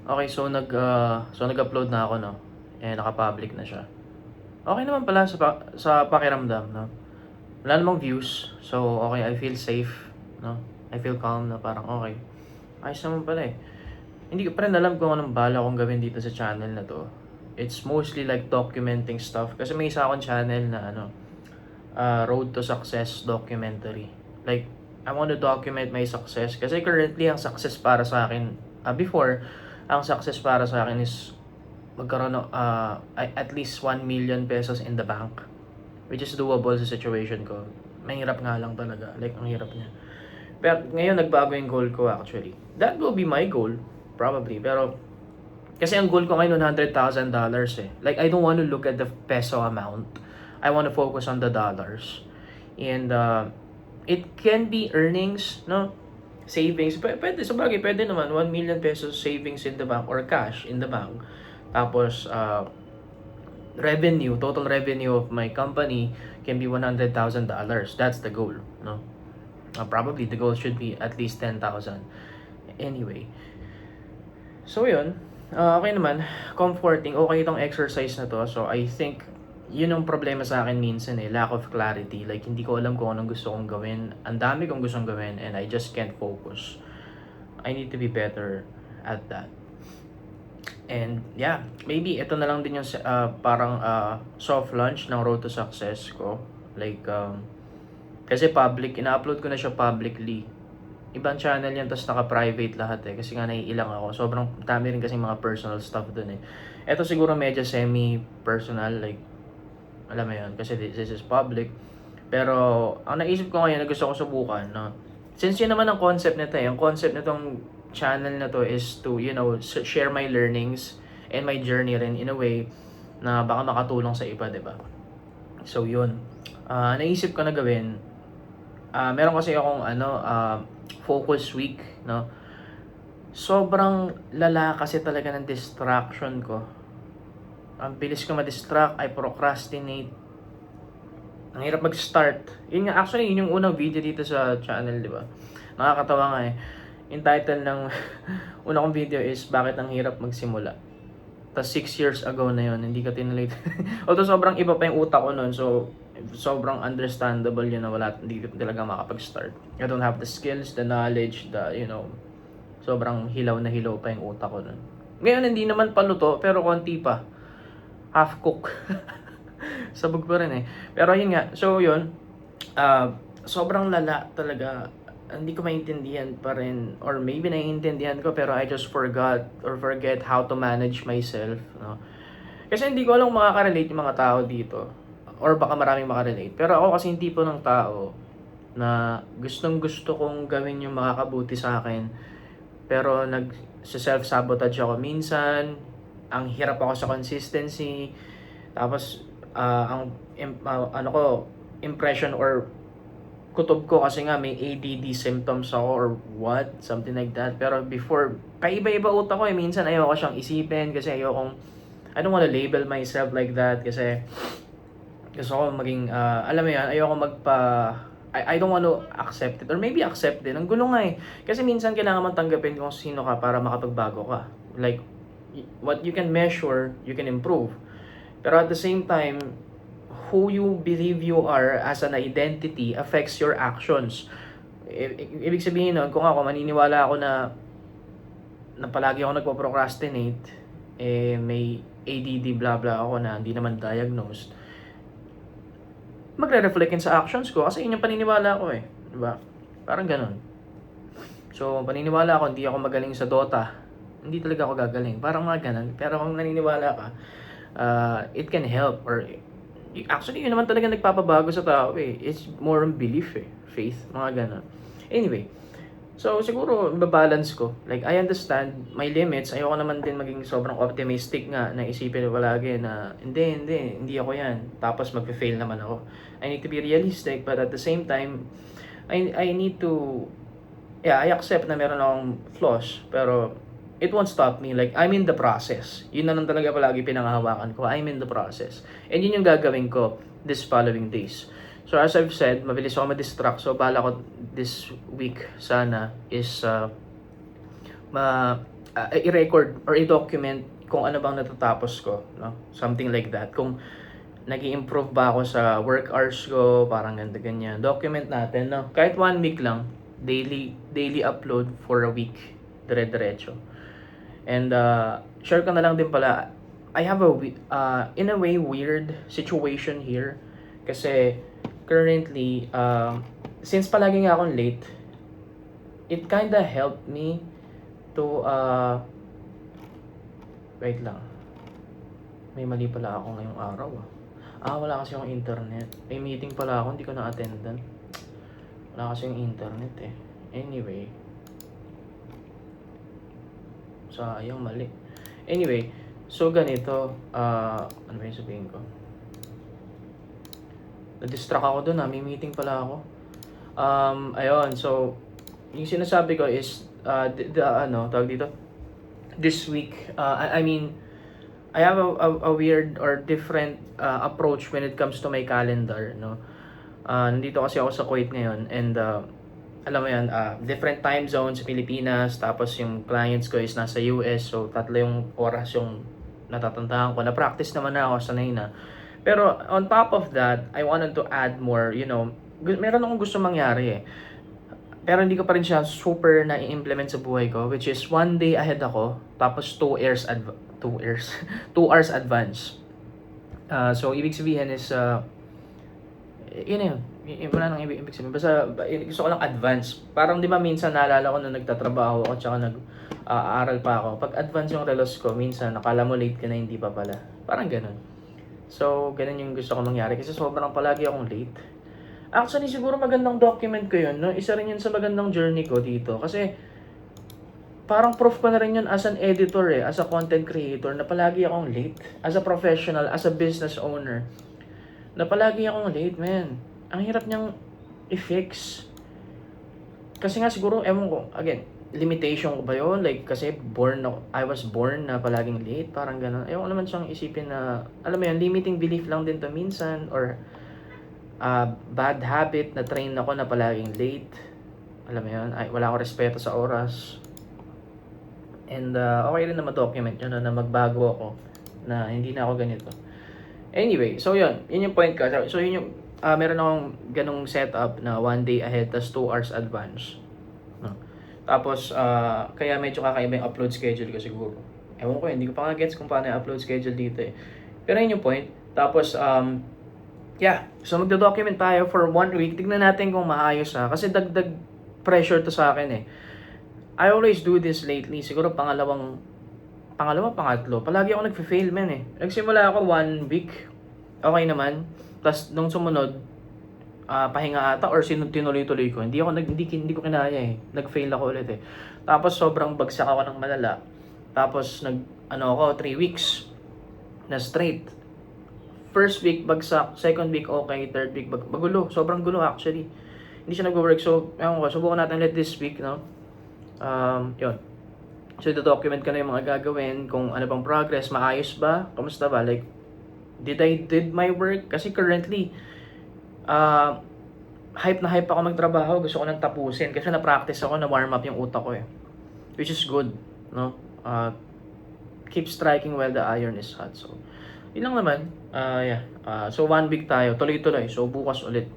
Okay, so nag-upload na ako, no? Naka-public na siya. Okay naman pala sa pakiramdam, no? Wala namang views. So, okay, I feel safe, no? I feel calm na parang okay. Ayos naman pala eh. Hindi ko pa rin alam kung anong bala kong gawin dito sa channel na to. It's mostly like documenting stuff. Kasi may isa akong channel na Road to Success documentary. Like, I want to document my success. Kasi currently, ang success para sa akin, before, ang success para sa akin is magkaroon ng at least 1 million pesos in the bank. Which is doable sa situation ko. Mahirap nga lang talaga. Like, ang hirap niya. Pero ngayon, nagbago yung goal ko actually. That will be my goal, probably. Pero, kasi ang goal ko ngayon, $100,000 eh. Like, I don't want to look at the peso amount. I want to focus on the dollars. And, it can be earnings, no? Savings. Pwede, sabagay, pwede naman. 1 million pesos savings in the bank or cash in the bank. Tapos, revenue, total revenue of my company can be $100,000. That's the goal, no? Probably the goal should be at least 10,000. Anyway. So, yun. Okay naman. Comforting. Okay itong exercise na to. So, I think yun ang problema sa akin minsan eh. Lack of clarity. Like, hindi ko alam kung anong gusto kong gawin. Ang dami kong gustong gawin and I just can't focus. I need to be better at that. And yeah, maybe ito na lang din yung parang soft launch ng Road to Success ko. Like, kasi public, ina-upload ko na siya publicly. Ibang channel yan, tapos naka-private lahat eh. Kasi nga naiilang ako. Sobrang dami rin kasi mga personal stuff dun eh. Ito siguro medyo semi-personal, like, alam mo yun, kasi this is public. Pero, ang naisip ko ngayon na gusto ko subukan, no? Since yun naman ang concept nito eh. Ang concept nitong channel na to is to, share my learnings and my journey rin in a way na baka makatulong sa iba, diba? So, yun. Naisip ko na gawin, meron kasi akong, focus week, no? Sobrang lala kasi talaga ng distraction ko. Ang bilis ko ma-distract, I procrastinate. Ang hirap mag-start. Yun nga, actually, yun yung unang video dito sa channel, di ba? Nakakatawa nga eh. Yung title ng una kong video is Bakit ang hirap magsimula. Tapos 6 years ago na yun, hindi ka tinuloy. Although sobrang iba pa yung utak ko nun, so sobrang understandable yun na hindi ka talaga makapag-start. I don't have the skills, the knowledge, sobrang hilaw na hilaw pa yung utak ko nun. Ngayon, hindi naman paluto, pero konti pa. Half cook. Sabog pa rin eh. Pero yun nga, so yun, sobrang lala talaga. Hindi ko maintindihan pa rin, or maybe naiintindihan ko pero I just forget how to manage myself, no? Kasi hindi ko alam makaka-relate yung mga tao dito, or baka maraming makarelate. Pero ako kasi yung tipo ng tao na gustong gusto kong gawin yung makakabuti sa akin, pero self-sabotage ako minsan. Ang hirap ako sa consistency. Tapos impression or kutob ko kasi nga may ADD symptoms ako or what, something like that. Pero before, paiba-iba utak ko eh. Minsan ayoko siyang isipin kasi I don't wanna label myself like that kasi gusto ko maging, alam mo yan, ayoko I don't want to accept it or maybe accept din. Ang gulo nga eh. Kasi minsan kailangan mong tanggapin kung sino ka para makapagbago ka. Like, what you can measure, you can improve. Pero at the same time, who you believe you are as an identity affects your actions. Ibig sabihin nun, kung ako, maniniwala ako na palagi ako nagpo-procrastinate, may ADD blah blah ako na hindi naman diagnosed, magre-reflect yun sa actions ko kasi yun yung paniniwala ko eh. Diba? Parang ganun. So, paniniwala ako, hindi ako magaling sa Dota. Hindi talaga ako gagaling. Parang mga ganun. Pero kung naniniwala ka, it can help or actually, yun naman talaga nagpapabago sa tao eh. It's more on belief eh. Faith, mga ganun. Anyway, so siguro, babalance ko. Like, I understand my limits. Ayoko naman din maging sobrang optimistic nga na isipin palagi na, hindi ako yan. Tapos mag-fail naman ako. I need to be realistic, but at the same time, I need to, I accept na meron akong flaws, pero it won't stop me. Like, I'm in the process. Yun na lang talaga palagi pinangahawakan ko. I'm in the process. And yun yung gagawin ko this following days. So, as I've said, mabilis ako ma-distract. So, bala ko this week sana is i-record or i-document kung ano bang natatapos ko, no? Something like that. Kung nag-i-improve ba ako sa work hours ko, parang ganyan. Document natin, no? Kahit 1 week lang, daily upload for a week, dire-diretso. And share ko na lang din pala, I have in a way weird situation here kasi currently since palagi nga akong late, it kinda helped me to wait lang. May mali pala ako ngayong araw. Wala kasi yung internet. May meeting pala ako, hindi ko na-attendan. Wala kasi yung internet eh. Anyway. Sayang, mali. Anyway, so ganito. Ano ba yung sabihin ko? Na-distract ako dun may meeting pala ako. Ayun, so yung sinasabi ko is tawag dito, this week, I mean, I have a weird or different approach when it comes to my calendar, no? Nandito kasi ako sa Kuwait ngayon and alam mo yan, different time zones sa Pilipinas, tapos yung clients ko is nasa US, so tatlo yung oras yung natatandaan ko. Na-practice naman na ako, sanay na. Pero on top of that, I wanted to add more, meron akong gusto mangyari eh. Pero hindi ko pa rin siya super na-implement sa buhay ko, which is 1 day ahead ako, tapos 2 hours advance. So, ibig sabihin is, yun. Wala nang ibig sabihin. Basta, gusto ko lang advance. Parang di ba minsan naalala ko nung nagtatrabaho ako, tsaka nag-aaral pa ako. Pag advance yung relos ko, minsan nakala mo late ka na, hindi pa pala. Parang ganun. So, ganun yung gusto ko mangyari kasi sobrang palagi akong late. Actually, siguro magandang document ko yun, no? Isa rin yun sa magandang journey ko dito. Kasi, parang proof ko na rin yun as an editor as a content creator, na palagi akong late. As a professional, as a business owner, na palagi akong late, man. Ang hirap niyang i-fix. Kasi nga siguro, ewan ko, again, limitation ko ba yun? Like, kasi I was born na palaging late, parang gano'n. Ewan ko naman siyang isipin na, alam mo yun, limiting belief lang din to minsan, or bad habit na train ako na palaging late. Alam mo yun, wala akong respeto sa oras. And okay rin na ma-document yun na magbago ako, na hindi na ako ganito. Anyway, so yun yung point ko. So yun yung meron akong ganung setup na 1 day ahead tas 2 hours advance, no? Tapos kaya medyo kakaiba yung upload schedule ko siguro. Ewan ko, hindi ko pa gets kung paano yung upload schedule dito eh. Pero yun yung point. Tapos so magdo-document tayo for 1 week. Tignan natin kung maayos kasi dagdag pressure to sa akin eh. I always do this lately. Siguro pangatlo. Palagi ako nagfe-fail, man eh. Nagsimula ako 1 week, okay naman. Tapos nung sumunod, pahinga ata or tinuloy-tuloy ko. Hindi ko kinaya eh. Nag-fail ako ulit eh. Tapos sobrang bagsak ako ng malala. Tapos 3 weeks na straight. First week bagsak, second week okay, third week magulo. Sobrang gulo actually. Hindi siya nag-work. So, subukan natin ulit this week, no? Yun. So, document ko na yung mga gagawin, kung ano bang progress, maayos ba, kamusta ba, like, did I did my work? Kasi currently, hype na hype ako magtrabaho, gusto ko nang tapusin, kasi na-practice ako, na-warm up yung utak ko eh. Which is good, no? Keep striking while the iron is hot. So, yun lang naman. So, 1 week tayo, tuloy-tuloy. So, bukas ulit.